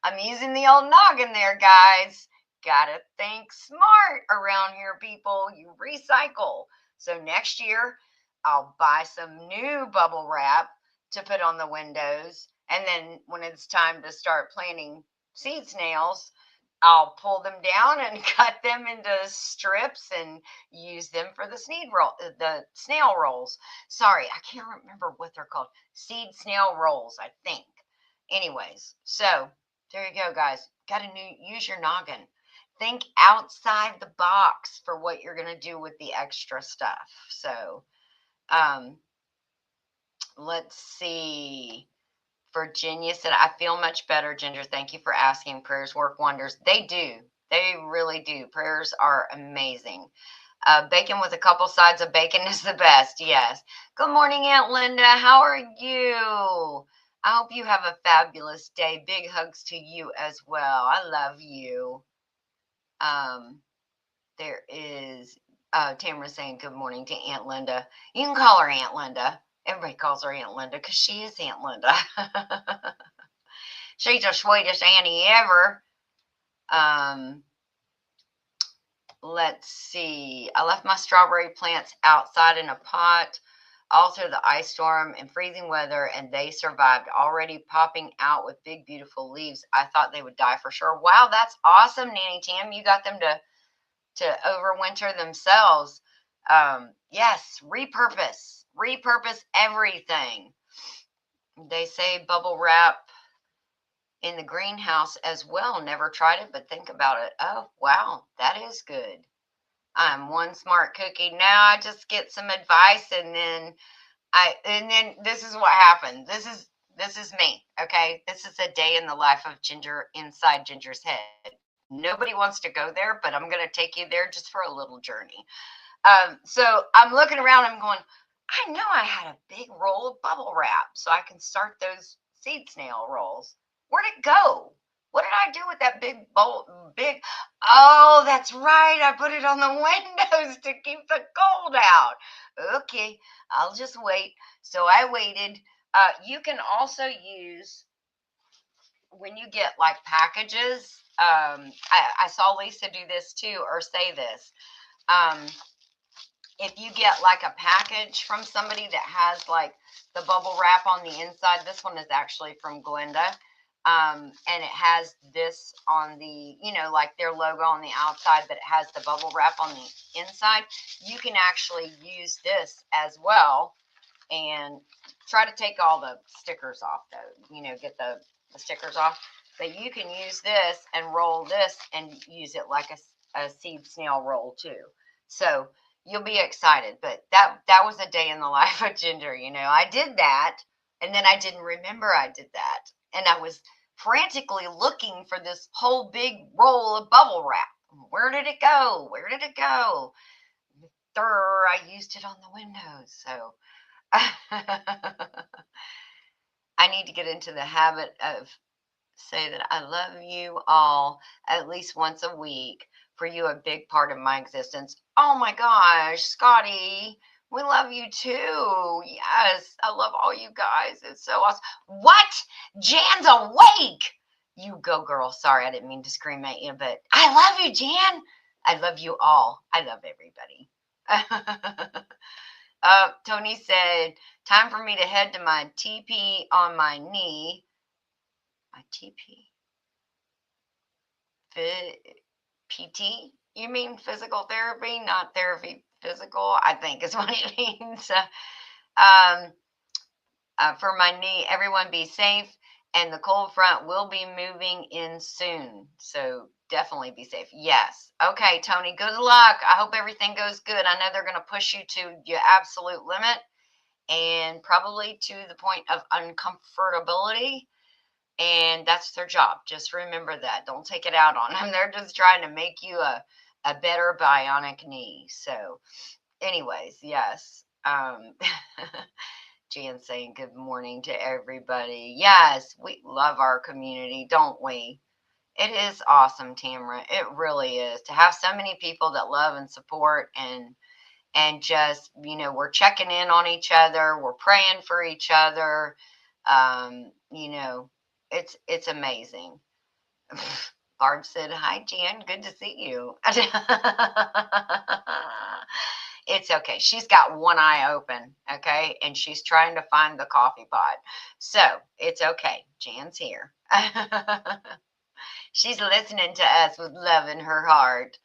I'm using the old noggin there, guys. Gotta think smart around here, people. You recycle. So next year, I'll buy some new bubble wrap to put on the windows. And then when it's time to start planting seed snails, I'll pull them down and cut them into strips and use them for the snail rolls. Sorry, I can't remember what they're called. Seed snail rolls, I think. Anyways, so there you go, guys. Got to use your noggin. Think outside the box for what you're going to do with the extra stuff. So, um, let's see. Virginia said, I feel much better, Ginger. Thank you for asking. Prayers work wonders. They do. They really do. Prayers are amazing. Bacon with a couple sides of bacon is the best. Yes. Good morning, Aunt Linda. How are you? I hope you have a fabulous day. Big hugs to you as well. I love you. There is Tamara saying good morning to Aunt Linda. You can call her Aunt Linda. Everybody calls her Aunt Linda because she is Aunt Linda. She's the sweetest auntie ever. Let's see. I left my strawberry plants outside in a pot all through the ice storm and freezing weather, and they survived, already popping out with big, beautiful leaves. I thought they would die for sure. Wow, that's awesome, Nanny Tam. You got them to overwinter themselves. Yes, repurpose everything. They say bubble wrap in the greenhouse as well. Never tried it, but think about it. Oh, wow, that is good. I'm one smart cookie. Now I just get some advice and then this is what happened. This is me, okay? This is a day in the life of Ginger inside Ginger's head. Nobody wants to go there, but I'm going to take you there just for a little journey. So I'm looking around, I'm going, I know I had a big roll of bubble wrap so I can start those seed snail rolls. Where'd it go? What did I do with that big bowl? Oh, that's right. I put it on the windows to keep the cold out. Okay, I'll just wait. So I waited. You can also use, when you get like packages, I saw Lisa do this too, or say this. If you get like a package from somebody that has like the bubble wrap on the inside, this one is actually from Glenda. And it has this on the, like their logo on the outside, but it has the bubble wrap on the inside. You can actually use this as well and try to take all the stickers off though, get the stickers off. But you can use this and roll this and use it like a seed snail roll too. So you'll be excited. But that was a day in the life of Ginger. I did that and then I didn't remember I did that. And I was frantically looking for this whole big roll of bubble wrap. Where did it go? Where did it go? I used it on the windows. So I need to get into the habit of say that I love you all at least once a week. For you, a big part of my existence. Oh my gosh, Scotty, we love you too. Yes, I love all you guys. It's so awesome. What? Jan's awake. You go, girl. Sorry, I didn't mean to scream at you, but I love you, Jan. I love you all. I love everybody. Tony said, time for me to head to my TP on my knee. My TP? PT? You mean physical therapy, not therapy physical, I think is what it means. For my knee, everyone be safe. And the cold front will be moving in soon. So definitely be safe. Yes. Okay, Tony, good luck. I hope everything goes good. I know they're going to push you to your absolute limit and probably to the point of uncomfortability. And that's their job. Just remember that. Don't take it out on them. They're just trying to make you a better bionic knee. So, anyways, yes. Jan saying good morning to everybody. Yes, we love our community, don't we? It is awesome, Tamara. It really is to have so many people that love and support and just we're checking in on each other. We're praying for each other. You know, it's amazing. Barb said, "Hi, Jan. Good to see you." It's okay. She's got one eye open, okay, and she's trying to find the coffee pot. So it's okay. Jan's here. She's listening to us with love in her heart.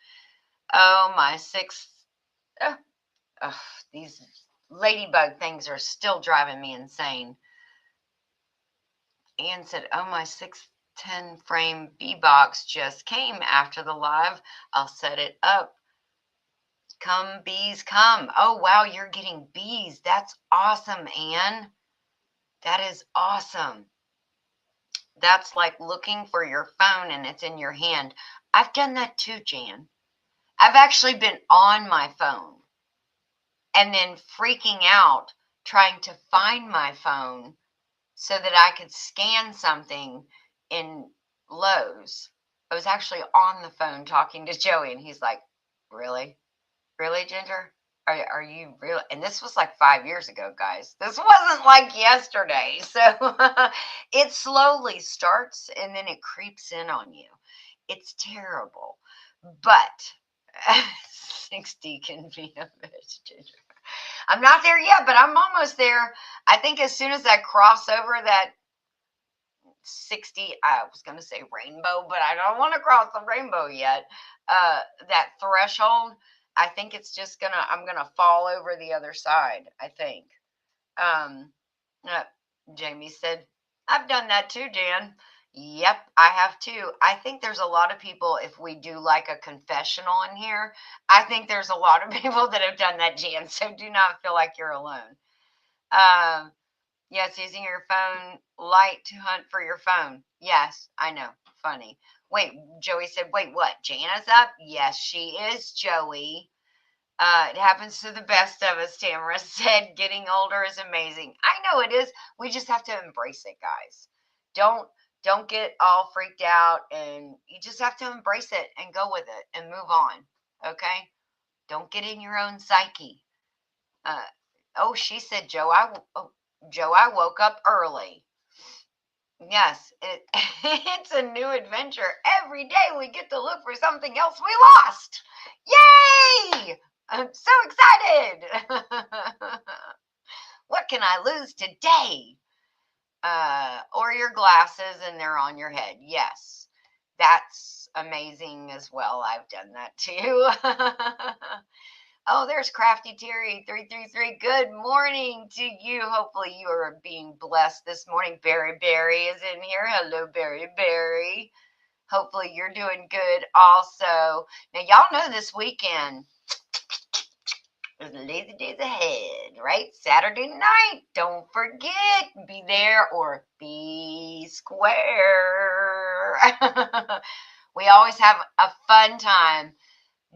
Oh, my six. Oh, oh, these ladybug things are still driving me insane. Ann said, "Oh, my 610 frame B box just came after the live. I'll set it up. Come, bees, come." Oh, wow, you're getting bees. That's awesome, Ann. That is awesome. That's like looking for your phone and it's in your hand. I've done that too, Jan. I've actually been on my phone and then freaking out trying to find my phone so that I could scan something in Lowe's. I was actually on the phone talking to Joey, and he's like, "Really? Really, Ginger? Are you real?" And this was like 5 years ago, guys. This wasn't like yesterday. So it slowly starts and then it creeps in on you. It's terrible. But 60 can be a bitch, Ginger. I'm not there yet, but I'm almost there. I think as soon as I cross over that 60, I was going to say rainbow, but I don't want to cross the rainbow yet. That threshold, I think it's just I'm going to fall over the other side, I think. Um, uh, Jamie said, "I've done that too, Jan." Yep, I have too. I think there's a lot of people, if we do like a confessional in here, I think there's a lot of people that have done that, Jan. So do not feel like you're alone. Um, Yes, using your phone light to hunt for your phone. Yes, I know. Funny. Wait, Joey said, "Wait, what? Jana's up?" Yes, she is, Joey. It happens to the best of us, Tamara said. Getting older is amazing. I know it is. We just have to embrace it, guys. Don't don't get all freaked out, and you just have to embrace it and go with it and move on. Okay? Don't get in your own psyche. Uh, oh, she said, Joe, I woke up early. Yes, it's a new adventure. Every day we get to look for something else we lost. Yay! I'm so excited. What can I lose today? Or your glasses and they're on your head. Yes, that's amazing as well. I've done that too. Oh, there's Crafty Terry 333. Good morning to you. Hopefully you are being blessed this morning. Berry Berry is in here. Hello, Berry Berry. Hopefully you're doing good also. Now, y'all know this weekend there's lazy days ahead, right? Saturday night. Don't forget, be there or be square. We always have a fun time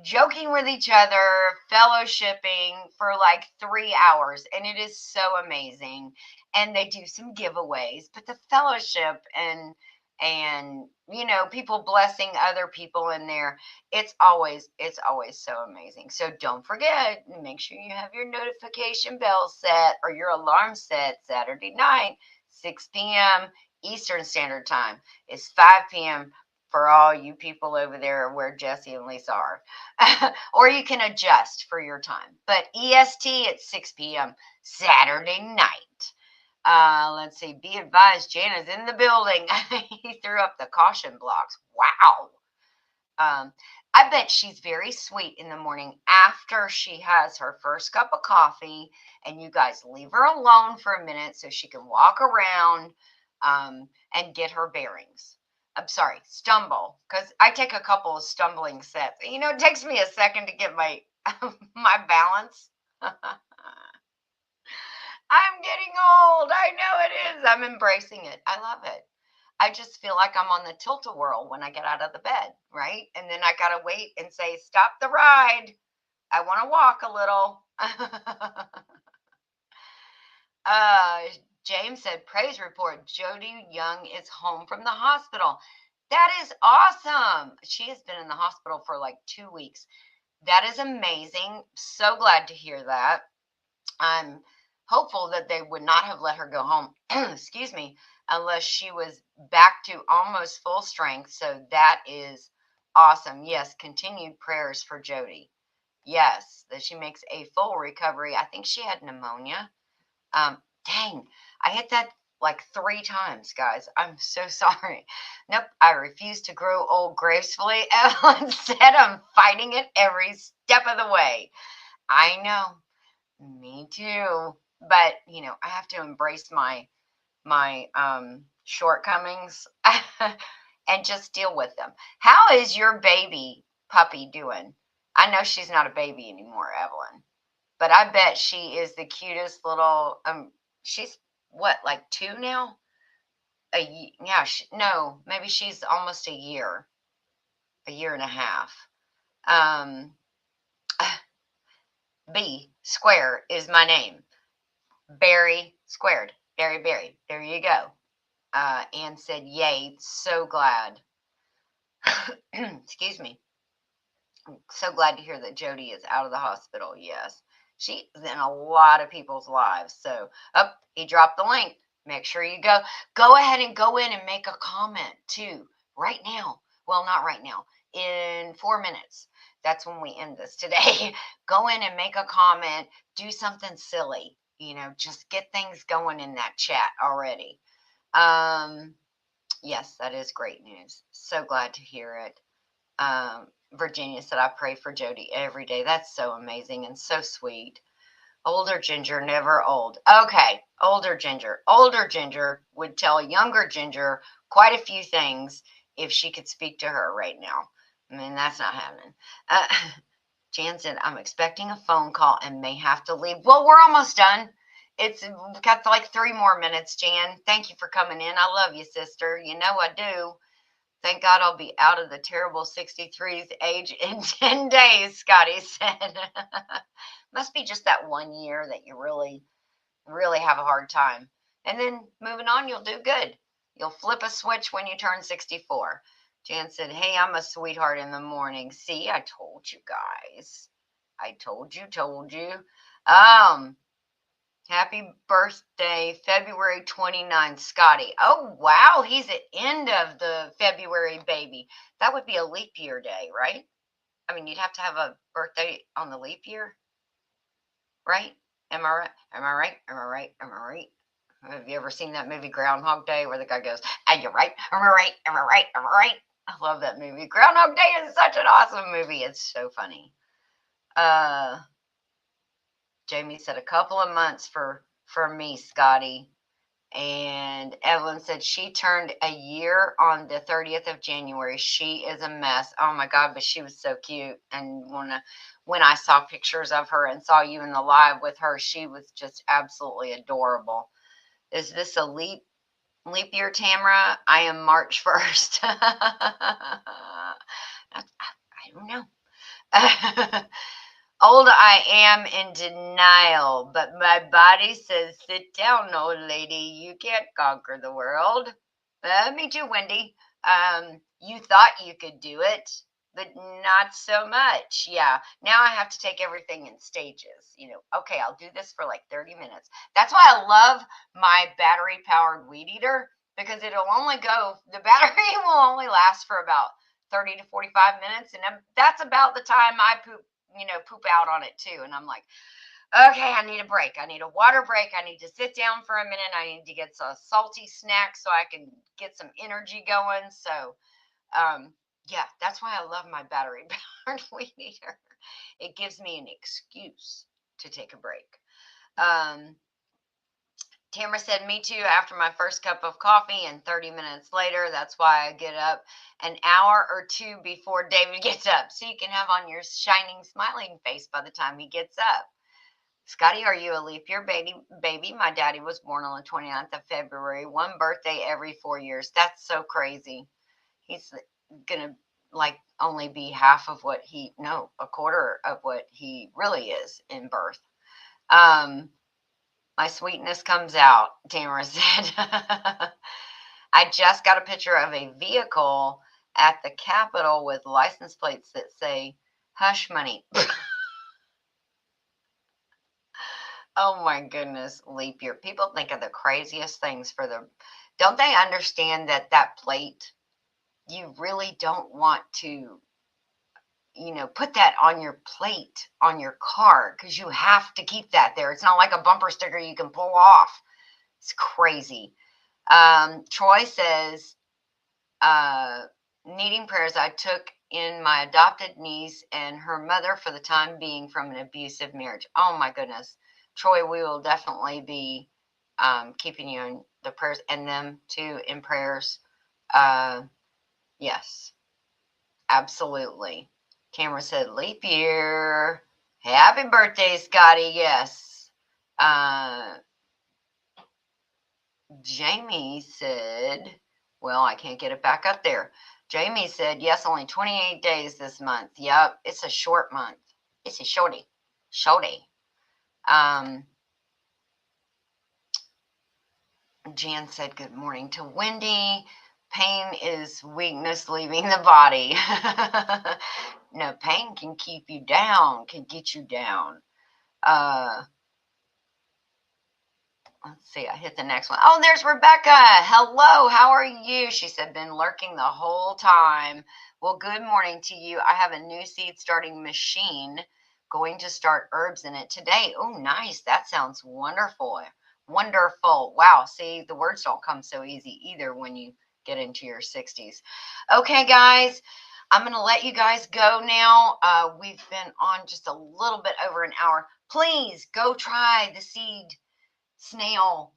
joking with each other, fellowshipping for like 3 hours, and it is so amazing. And they do some giveaways, but the fellowship and people blessing other people in there, it's always so amazing. So don't forget, make sure you have your notification bell set or your alarm set Saturday night, 6 p.m. Eastern Standard Time. It's 5 p.m. for all you people over there where Jesse and Lisa are. Or you can adjust for your time. But EST at 6 p.m. Saturday night. Let's see. Be advised, Jana's in the building. He threw up the caution blocks. Wow. I bet she's very sweet in the morning after she has her first cup of coffee, and you guys leave her alone for a minute so she can walk around and get her bearings. I'm sorry, stumble, because I take a couple of stumbling sets. It takes me a second to get my my balance. I'm getting old. I know it is. I'm embracing it. I love it. I just feel like I'm on the tilt-a-whirl when I get out of the bed, right? And then I gotta wait and say, "Stop the ride. I want to walk a little." uh, James said, "Praise report. Jody Young is home from the hospital." That is awesome. She has been in the hospital for like 2 weeks. That is amazing. So glad to hear that. I'm hopeful that they would not have let her go home, excuse me, unless she was back to almost full strength. So that is awesome. Yes, continued prayers for Jody. Yes, that she makes a full recovery. I think she had pneumonia. Dang, I hit that like 3 times, guys. I'm so sorry. Nope, I refuse to grow old gracefully. Evelyn said I'm fighting it every step of the way. I know. Me too. But, I have to embrace my shortcomings and just deal with them. How is your baby puppy doing? I know she's not a baby anymore, Evelyn, but I bet she is the cutest little she's what, like 2 now? Yeah, no, maybe she's almost a year and a half. Um B Square is my name. Barry squared. Barry. There you go. Anne said, "Yay, so glad." Excuse me. I'm so glad to hear that Jody is out of the hospital. Yes. She is in a lot of people's lives. So, he dropped the link. Make sure you go ahead and go in and make a comment too right now. Well, not right now. In 4 minutes. That's when we end this today. Go in and make a comment. Do something silly. Just get things going in that chat already. Yes, that is great news. So glad to hear it. Virginia said, "I pray for Jody every day." That's so amazing and so sweet. Older Ginger, never old. Okay, older Ginger. Older Ginger would tell younger Ginger quite a few things if she could speak to her right now. I mean, that's not happening. Uh, Jan said, "I'm expecting a phone call and may have to leave." Well, we're almost done. We've got like 3 more minutes, Jan. Thank you for coming in. I love you, sister. You know I do. Thank God I'll be out of the terrible 63's age in 10 days, Scotty said. Must be just that 1 year that you really, really have a hard time. And then moving on, you'll do good. You'll flip a switch when you turn 64. Jan said, "Hey, I'm a sweetheart in the morning." See, I told you guys. I told you. Happy birthday, February 29th, Scotty. Oh, wow. He's at end of the February baby. That would be a leap year day, right? I mean, you'd have to have a birthday on the leap year, right? Am I right? Am I right? Am I right? Am I right? Have you ever seen that movie Groundhog Day where the guy goes, "Are you right? Am I right? Am I right? Am I right?" I love that movie. Groundhog Day is such an awesome movie. It's so funny. Jamie said a couple of months for me, Scotty. And Evelyn said she turned a year on the 30th of January. She is a mess. Oh my God, but she was so cute. And when I saw pictures of her and saw you in the live with her, she was just absolutely adorable. Is this a leap year, Tamara? I am March 1st. I don't know. Old I am in denial, but my body says, "Sit down, old lady. You can't conquer the world." Me too, Wendy. You thought you could do it, but not so much. Yeah. Now I have to take everything in stages. Okay, I'll do this for like 30 minutes. That's why I love my battery powered weed eater because the battery will only last for about 30 to 45 minutes. And that's about the time I poop out on it too. And I'm like, okay, I need a break. I need a water break. I need to sit down for a minute. I need to get some salty snacks so I can get some energy going. So, yeah, that's why I love my battery powered weed eater. It gives me an excuse to take a break. Tamara said, "Me too, after my first cup of coffee and 30 minutes later. That's why I get up an hour or two before David gets up. So you can have on your shining, smiling face by the time he gets up." Scotty, are you a leap year baby? My daddy was born on the 29th of February. One birthday every 4 years. That's so crazy. He's gonna like only be half of what a quarter of what he really is in birth. My sweetness comes out, Tamara said. I just got a picture of a vehicle at the Capitol with license plates that say hush money. Oh my goodness, leap year. People think of the craziest things don't they understand that that plate, you really don't want to, put that on your plate on your car because you have to keep that there. It's not like a bumper sticker you can pull off. It's crazy. Troy says, needing prayers. I took in my adopted niece and her mother for the time being from an abusive marriage. Oh my goodness. Troy, we will definitely be keeping you in the prayers and them too in prayers. Yes, absolutely. Camera said, leap year. Happy birthday, Scotty. Yes. Jamie said, well, I can't get it back up there. Jamie said, yes, only 28 days this month. Yep, it's a short month. It's a shorty. Shorty. Jan said, good morning to Wendy. Pain is weakness leaving the body. No, pain can keep you down, can get you down. Let's see, I hit the next one. Oh, there's Rebecca. Hello, how are you? She said, been lurking the whole time. Well, good morning to you. I have a new seed starting machine. Going to start herbs in it today. Oh, nice. That sounds wonderful. Wonderful. Wow. See, the words don't come so easy either when you get into your 60s. Okay, guys. I'm going to let you guys go now. We've been on just a little bit over an hour. Please go try the seed snail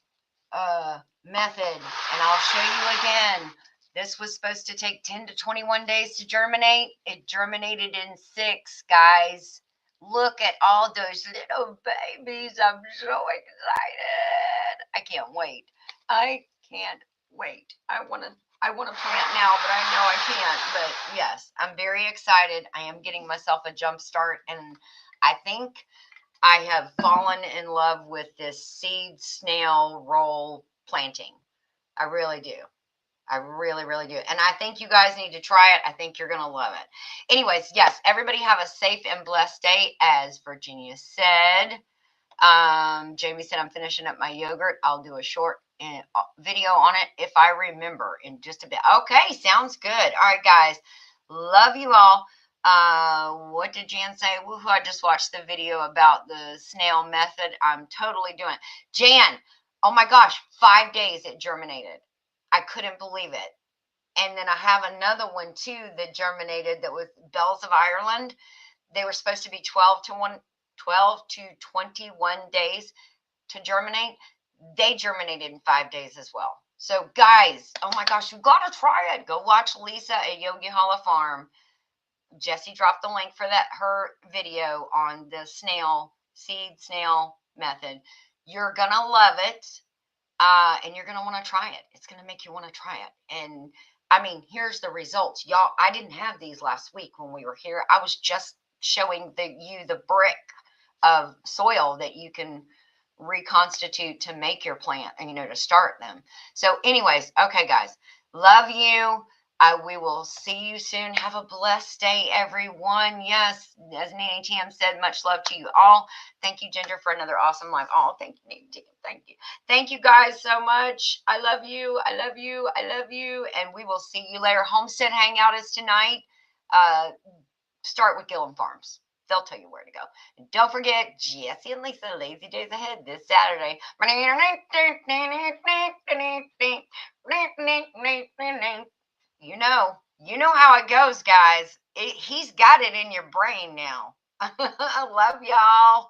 method, and I'll show you again. This was supposed to take 10 to 21 days to germinate. It germinated in 6, guys. Look at all those little babies. I'm so excited. I can't wait. I can't wait. I want to plant now, but I know I can't. But yes, I'm very excited. I am getting myself a jump start, and I think I have fallen in love with this seed snail roll planting. I really do. I really, really do. And I think you guys need to try it. I think you're going to love it. Anyways, yes, everybody have a safe and blessed day, as Virginia said. Jamie said, I'm finishing up my yogurt. I'll do a short video on it if I remember in just a bit. Okay, sounds good. All right, guys. Love you all. What did Jan say? Woohoo, I just watched the video about the snail method. I'm totally doing it. Jan, oh my gosh, 5 days it germinated. I couldn't believe it. And then I have another one too that germinated that was Bells of Ireland. They were supposed to be 12 to 21 days to germinate. They germinated in 5 days as well. So guys, oh my gosh, you got to try it. Go watch Lisa at Yogi Hollow Farm. Jesse dropped the link for her video on the seed snail method. You're going to love it. And you're going to want to try it. It's going to make you want to try it. And I mean, here's the results. Y'all, I didn't have these last week when we were here. I was just showing you the brick of soil that you can reconstitute to make your plant and, to start them. So anyways, okay, guys, love you. We will see you soon. Have a blessed day, everyone. Yes, as Nanny Tam said, much love to you all. Thank you, Ginger, for another awesome live. Oh, thank you, Nanny Tam. Thank you. Thank you, guys, so much. I love you. I love you. I love you. And we will see you later. Homestead Hangout is tonight. Start with Gillum Farms. They'll tell you where to go. And don't forget, Jesse and Lisa, Lazy Days Ahead this Saturday. You know how it goes, guys. He's got it in your brain now. I love y'all.